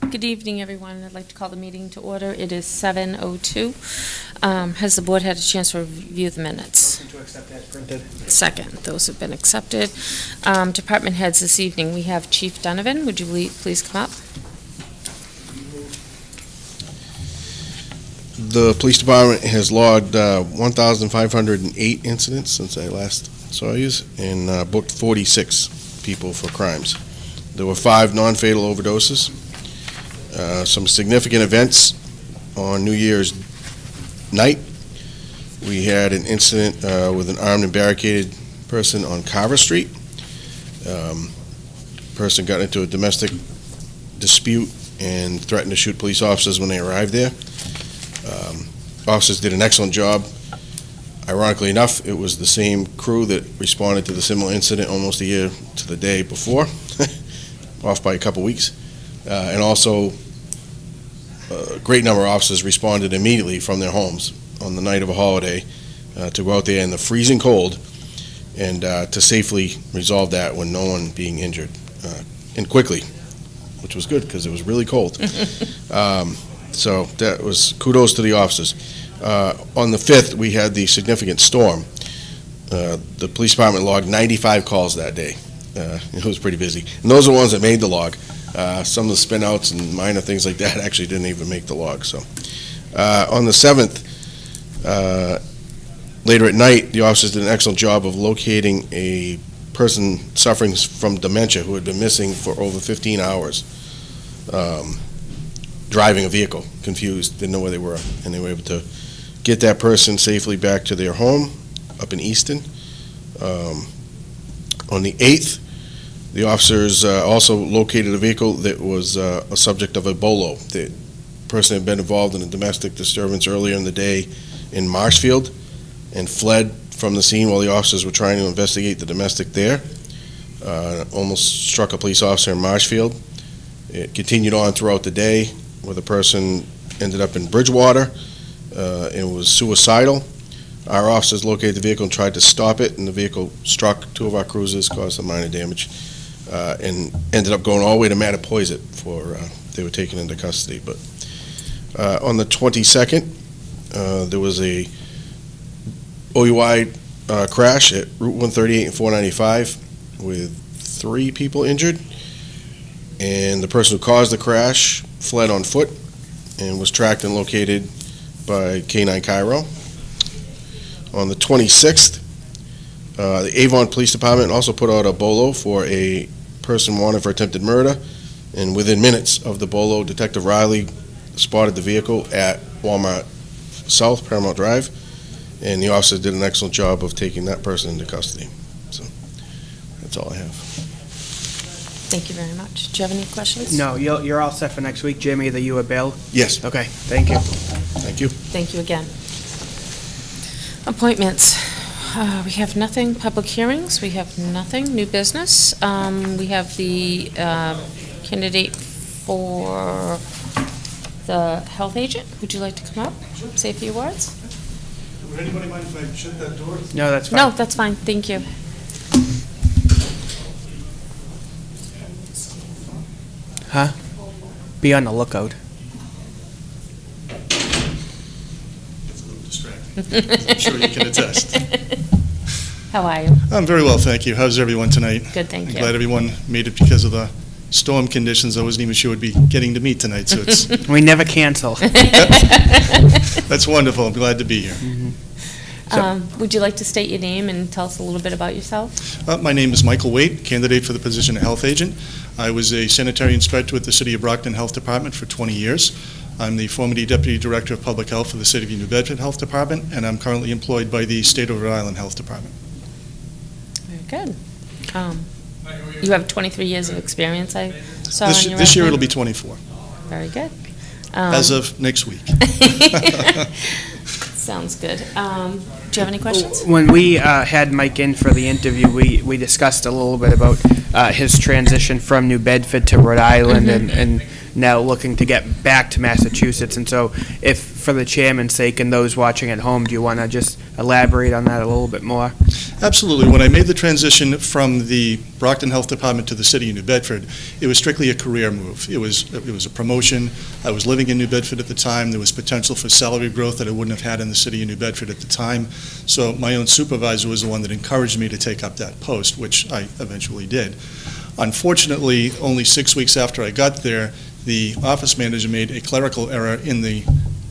Good evening, everyone. I'd like to call the meeting to order. It is 7:02. Has the board had a chance to review the minutes? Motion to accept as printed. Second. Those have been accepted. Department heads this evening. We have Chief Donovan. Would you please come up? The police department has logged 1,508 incidents since I last saw you, and booked 46 people for crimes. There were 5 non-fatal overdoses. Some significant events on New Year's night. We had an incident with an armed and barricaded person on Carver Street. Person got into a domestic dispute and threatened to shoot police officers when they arrived there. Officers did an excellent job. Ironically enough, it was the same crew that responded to the similar incident almost a year to the day before, off by a couple weeks. And also, a great number of officers responded immediately from their homes on the night of a holiday to go out there in the freezing cold and to safely resolve that with no one being injured, and quickly, which was good because it was really cold. So that was kudos to the officers. On the 5th, we had the significant storm. The police department logged 95 calls that day. It was pretty busy. And those are the ones that made the log. Some of the spin-outs and minor things like that actually didn't even make the log. So, on the 7th, later at night, the officers did an excellent job of locating a person suffering from dementia who had been missing for over 15 hours. Driving a vehicle, confused, didn't know where they were, and they were able to get that person safely back to their home up in Easton. On the 8th, the officers also located a vehicle that was a subject of a BOLO. The person had been involved in a domestic disturbance earlier in the day in Marshfield and fled from the scene while the officers were trying to investigate the domestic there. Almost struck a police officer in Marshfield. It continued on throughout the day, where the person ended up in Bridgewater. It was suicidal. Our officers located the vehicle and tried to stop it, and the vehicle struck 2 of our cruisers, caused some minor damage, and ended up going all the way to Mattapoisett before they were taken into custody. But on the 22nd, there was a OUI crash at Route 138 and 495 with 3 people injured, and the person who caused the crash fled on foot and was tracked and located by K9 Cairo. On the 26th, the Avon Police Department also put out a BOLO for a person wanted for attempted murder, and within minutes of the BOLO, Detective Riley spotted the vehicle at Walmart South, Paramount Drive, and the officer did an excellent job of taking that person into custody. So that's all I have. Thank you very much. Do you have any questions? No, you're all set for next week, Jim, either you or Bill? Yes. Okay, thank you. Thank you. Thank you again. Appointments. We have nothing. Public hearings. We have nothing. New business. We have the candidate for the health agent. Would you like to come up? Say a few words? Would anybody mind if I shut that door? No, that's fine. No, that's fine. Thank you. Huh? Be on the lookout. It's a little distracting. I'm sure you can attest. How are you? I'm very well, thank you. How's everyone tonight? Good, thank I'm you. glad everyone made it because of the storm conditions. I wasn't even sure we'd be getting to meet tonight, so it's We never cancel. that's wonderful. I'm glad to be here. Would you like to state your name and tell us a little bit about yourself? My name is Michael Waite, candidate for the position of health agent. I was a sanitary inspector with the City of Brockton Health Department for 20 years. I'm the former Deputy Director of Public Health for the City of New Bedford Health Department, and I'm currently employed by the State of Rhode Island Health Department. Very good. You have 23 years of experience, I saw on your This year resume? it'll be 24, Very good. as of next week. Sounds good. Do you have any questions? When we had Mike in for the interview, we discussed a little bit about his transition from New Bedford to Rhode Island and now looking to get back to Massachusetts. And so if for the chairman's sake and those watching at home, do you want to just elaborate on that a little bit more? Absolutely. When I made the transition from the Brockton Health Department to the city of New Bedford, it was strictly a career move. It was a promotion. I was living in New Bedford at the time. There was potential for salary growth that I wouldn't have had in the city of New Bedford at the time. So my own supervisor was the one that encouraged me to take up that post, which I eventually did. Unfortunately, only 6 weeks after I got there, the office manager made a clerical error in the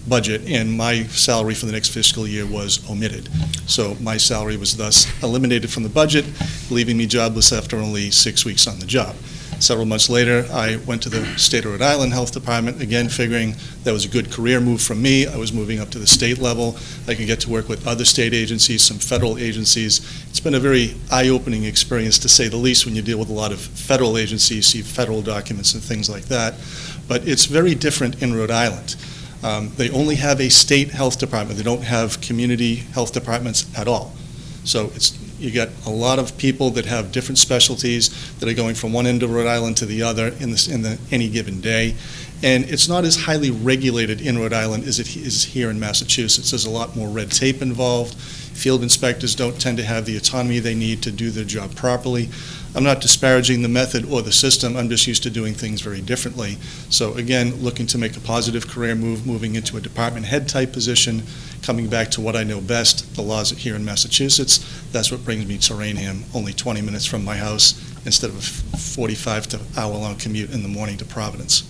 budget, and my salary for the next fiscal year was omitted. So my salary was thus eliminated from the budget, leaving me jobless after only 6 weeks on the job. Several months later, I went to the State of Rhode Island Health Department, again figuring that was a good career move for me. I was moving up to the state level. I could get to work with other state agencies, some federal agencies. It's been a very eye-opening experience, to say the least, when you deal with a lot of federal agencies, see federal documents and things like that. But it's very different in Rhode Island. They only have a state health department. They don't have community health departments at all. So you get a lot of people that have different specialties that are going from one end of Rhode Island to the other in any given day. And it's not as highly regulated in Rhode Island as it is here in Massachusetts. There's a lot more red tape involved. Field inspectors don't tend to have the autonomy they need to do their job properly. I'm not disparaging the method or the system. I'm just used to doing things very differently. So again, looking to make a positive career move, moving into a department head type position, coming back to what I know best, the laws here in Massachusetts. That's what brings me to Raynham, only 20 minutes from my house instead of a 45 to hour-long commute in the morning to Providence.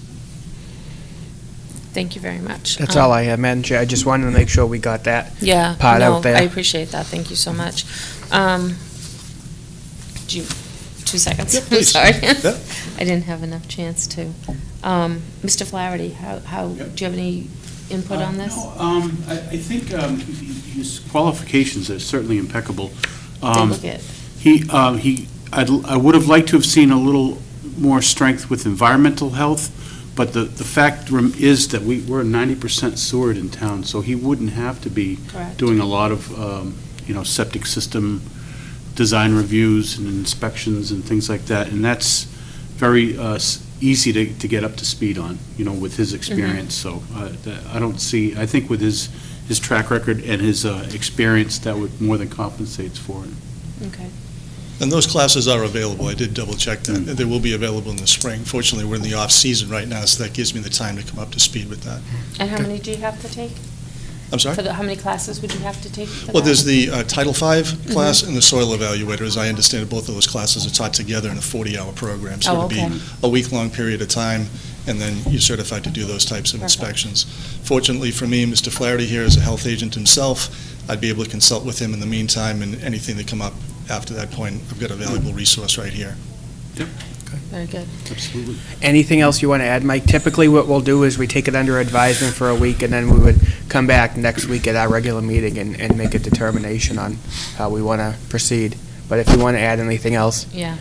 Thank you very much. That's all I have, Madam Chair. I just wanted to make sure we got that Yeah, part no, out there. I appreciate that. Thank you so much. Do you, 2 seconds? Yeah, I'm please. sorry. Yeah. I didn't have enough chance to. Mr. Flaherty, how, do you have any input on this? No, I think his qualifications are certainly impeccable. They look it. I would have liked to have seen a little more strength with environmental health, but the fact is that we're 90% sewered in town, so he wouldn't have to be Correct. doing a lot of, septic system design reviews and inspections and things like that, and that's very easy to get up to speed on, with his experience. So I don't see, I think with his track record and his experience, that would more than compensates for it. Okay. And those classes are available. I did double-check that. They will be available in the spring. Fortunately, we're in the off-season right now, so that gives me the time to come up to speed with that. And how many do you have to take? I'm sorry? How many classes would you have to take for Well, that? there's the Title V class and the Soil Evaluator. As I understand it, both of those classes are taught together in a 40-hour program. So Oh, it'll okay. be a week-long period of time, and then you're certified to do those types of Perfect. inspections. Fortunately for me, Mr. Flaherty here is a health agent himself. I'd be able to consult with him in the meantime, and anything that come up after that point, I've got a valuable resource right here. Very good. Absolutely. Anything else you want to add, Mike? Typically, what we'll do is we take it under advisement for a week, and then we would come back next week at our regular meeting and make a determination on how we want to proceed. But if you want to add anything else. Yeah.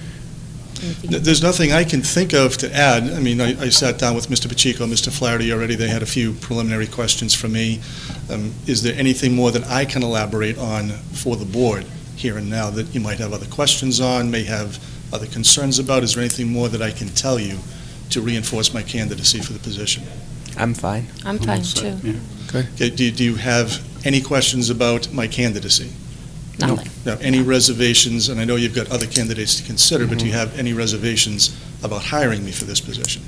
Anything- There's nothing I can think of to add. I mean, I sat down with Mr. Pacheco, Mr. Flaherty already. They had a few preliminary questions for me. Is there anything more that I can elaborate on for the board here and now that you might have other questions on, may have other concerns about? Is there anything more that I can tell you to reinforce my candidacy for the position? I'm fine. I'm fine, too. Yeah. Okay, do you have any questions about my candidacy? Nothing. Now, any reservations, and I know you've got other candidates to consider, but do you have any reservations about hiring me for this position?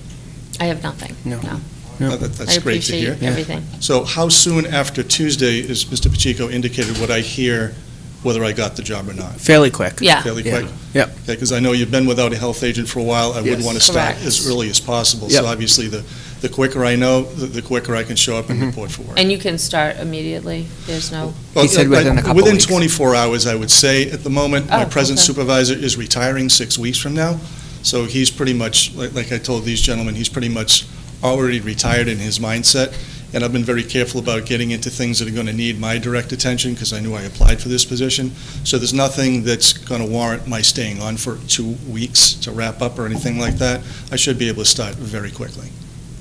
I have nothing. No. No. No. That's I great to hear. appreciate everything. So how soon after Tuesday, as Mr. Pacheco indicated, would I hear whether I got the job or not? Fairly quick. Yeah. Fairly Yeah. quick? Yep. Because I know you've been without a health agent for a while. I would Yes. want to start Correct. as early as possible. Yep. So obviously, the quicker I know, the quicker I can show up and report for work. And you can start immediately? There's no, He said within a couple Within weeks. 24 hours, I would say. At the moment, my Oh, present okay. supervisor is retiring 6 weeks from now. So he's pretty much, like I told these gentlemen, he's pretty much already retired in his mindset. And I've been very careful about getting into things that are going to need my direct attention because I knew I applied for this position. So there's nothing that's going to warrant my staying on for 2 weeks to wrap up or anything like that. I should be able to start very quickly.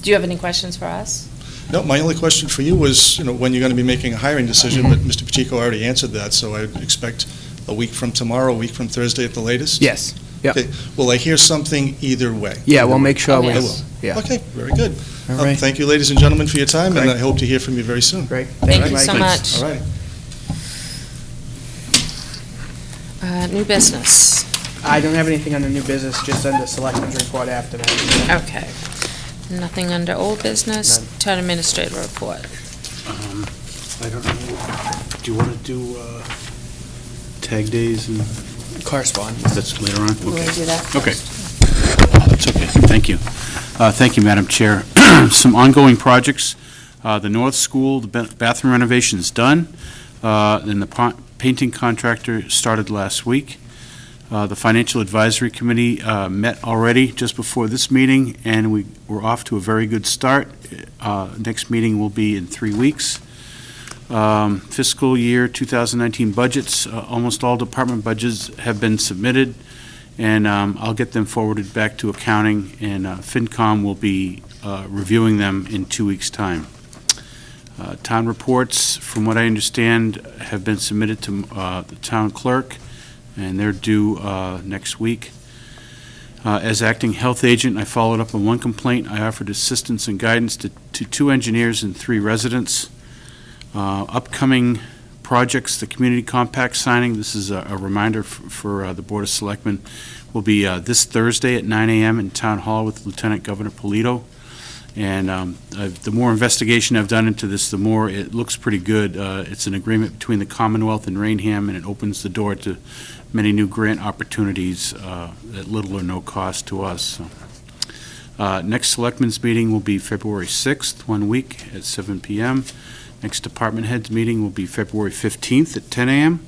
do you have any questions for us? No, my only question for you was, when you're going to be making a hiring decision, but Mr. Pacheco already answered that, so I'd expect a week from tomorrow, a week from Thursday at the latest? Yes. Yep. Okay. Will I hear something either way? Yeah, we'll make sure Oh, we, yes. I will. yeah. Okay, very good. All right. Thank you, ladies and gentlemen, for your time, and Great. I hope to hear from you very soon. Great. Thank you Mike. so much. All righty. New business. I don't have anything on the new business, just on the selectmen's report after that. Okay. Nothing under old business. None. Town administrator report. I don't know, do you want to do tag days and Correspondence. that's later on? We'll Okay. do that Okay. first. That's okay, thank you. Thank you, Madam Chair. Some ongoing projects, the North School, the bathroom renovation's done, then the painting contractor started last week. The Financial Advisory Committee met already just before this meeting, and we're off to a very good start. Next meeting will be in 3 weeks. Fiscal year 2019 budgets, almost all department budgets have been submitted, and I'll get them forwarded back to accounting, and FinCom will be reviewing them in 2 weeks' time. Town reports, from what I understand, have been submitted to the town clerk, and they're due next week. As acting health agent, I followed up on one complaint. I offered assistance and guidance to 2 engineers and 3 residents. Upcoming projects, the community compact signing, this is a reminder for the Board of Selectmen, will be this Thursday at 9 a.m. in Town Hall with Lieutenant Governor Polito. And the more investigation I've done into this, the more it looks pretty good. It's an agreement between the Commonwealth and Raynham, and it opens the door to many new grant opportunities at little or no cost to us. So, next Selectmen's meeting will be February 6th, 1 week at 7 p.m. Next Department Heads meeting will be February 15th at 10 a.m.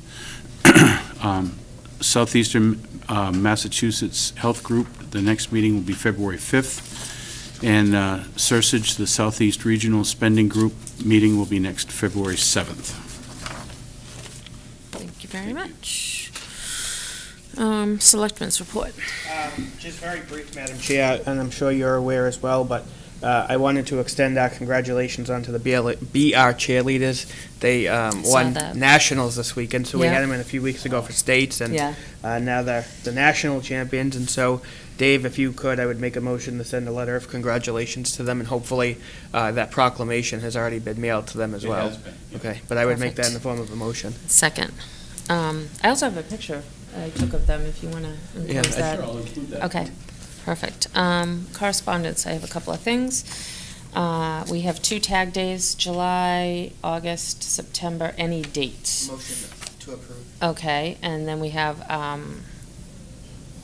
Southeastern Massachusetts Health Group, the next meeting will be February 5th. And Sursage, the Southeast Regional Spending Group, meeting will be next February 7th. Thank you very much. Selectmen's report. Just very brief, Madam Chair, and I'm sure you're aware as well, but I wanted to extend our congratulations onto the BR cheerleaders. They won that. nationals this weekend, so we Yeah. had them in a few weeks ago for states, and Yeah. now they're the national champions. And so, Dave, if you could, I would make a motion to send a letter of congratulations to them, and hopefully that proclamation has already been mailed to them as well. Okay, but I would make that in the form of a motion. Second. I also have a picture I took of them, if you want to enclose Yeah, that. I'll include that. Okay, perfect. Correspondence, I have a couple of things. We have 2 tag days, July, August, September, any dates. Motion to approve. Okay, and then we have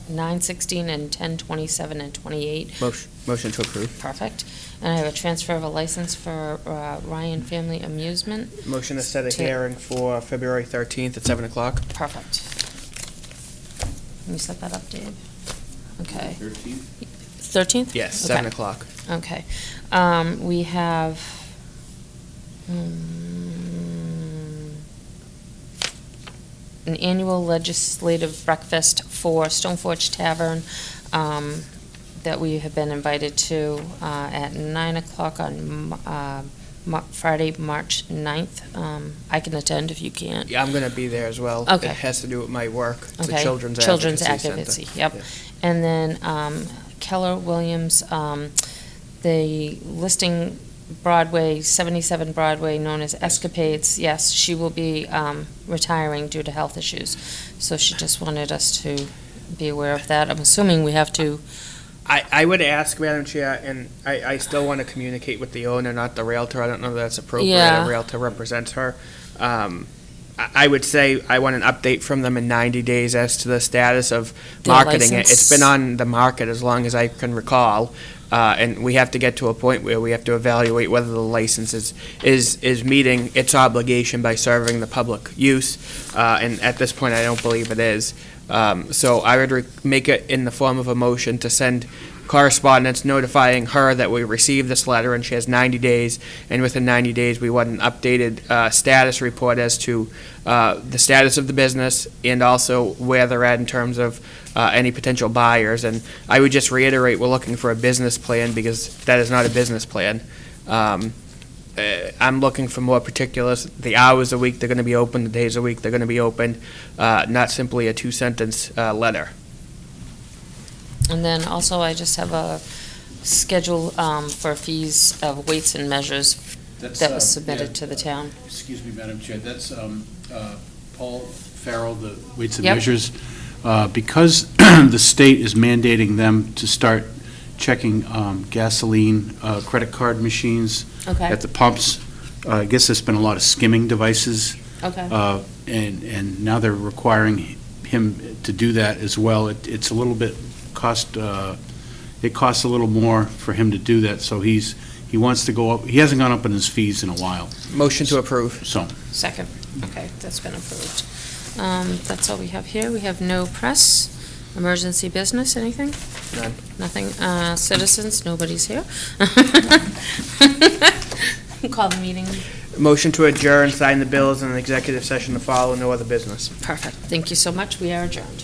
9/16 and 10/27 and 28. Motion to approve. Perfect. And I have a transfer of a license for Ryan Family Amusement. Motion to set a To- hearing for February 13th at 7 o'clock. Perfect. Can you set that up, Dave? Okay. 13th? Yes, Okay. 7 o'clock. Okay. We have, an annual legislative breakfast for Stoneforge Tavern that we have been invited to at 9 o'clock on Friday, March 9th. I can attend if you can't. Yeah, I'm going to be there as well. Okay. It has to do with my work. It's Okay. a children's Children's advocacy advocacy, center. yep. And then Keller Williams, the listing Broadway, 77 Broadway, known as Escapades, yes, she will be retiring due to health issues. So she just wanted us to be aware of that. I'm assuming we have to, I would ask, Madam Chair, and I still want to communicate with the owner, not the Realtor. I don't know if that's appropriate. Yeah. A Realtor represents her. I would say I want an update from them in 90 days as to the status of Their marketing it. It's license. been on the market as long as I can recall, and we have to get to a point where we have to evaluate whether the license is meeting its obligation by serving the public use, and at this point, I don't believe it is. So I would make it in the form of a motion to send correspondence notifying her that we received this letter and she has 90 days, and within 90 days, we want an updated status report as to the status of the business and also where they're at in terms of any potential buyers. And I would just reiterate, we're looking for a business plan because that is not a business plan. I'm looking for more particulars, the hours a week they're going to be open, the days a week they're going to be open, not simply a 2-sentence letter. And then also, I just have a schedule for fees of weights and measures that was submitted to the town. Excuse me, Madam Chair, that's Paul Farrell, the weights and Yep. measures. Because the state is mandating them to start checking gasoline credit card machines Okay, at the pumps, I guess there's been a lot of skimming devices, okay, and now they're requiring him to do that as well. It's a little bit it costs a little more for him to do that, so he wants to go up, he hasn't gone up in his fees in a while, Motion to approve. so. second. Okay, that's been approved. That's all we have here. We have no press, emergency business, anything? None. Nothing. Citizens, nobody's here. Call the meeting. Motion to adjourn, sign the bills, and an executive session to follow, no other business. Perfect. Thank you so much. We are adjourned.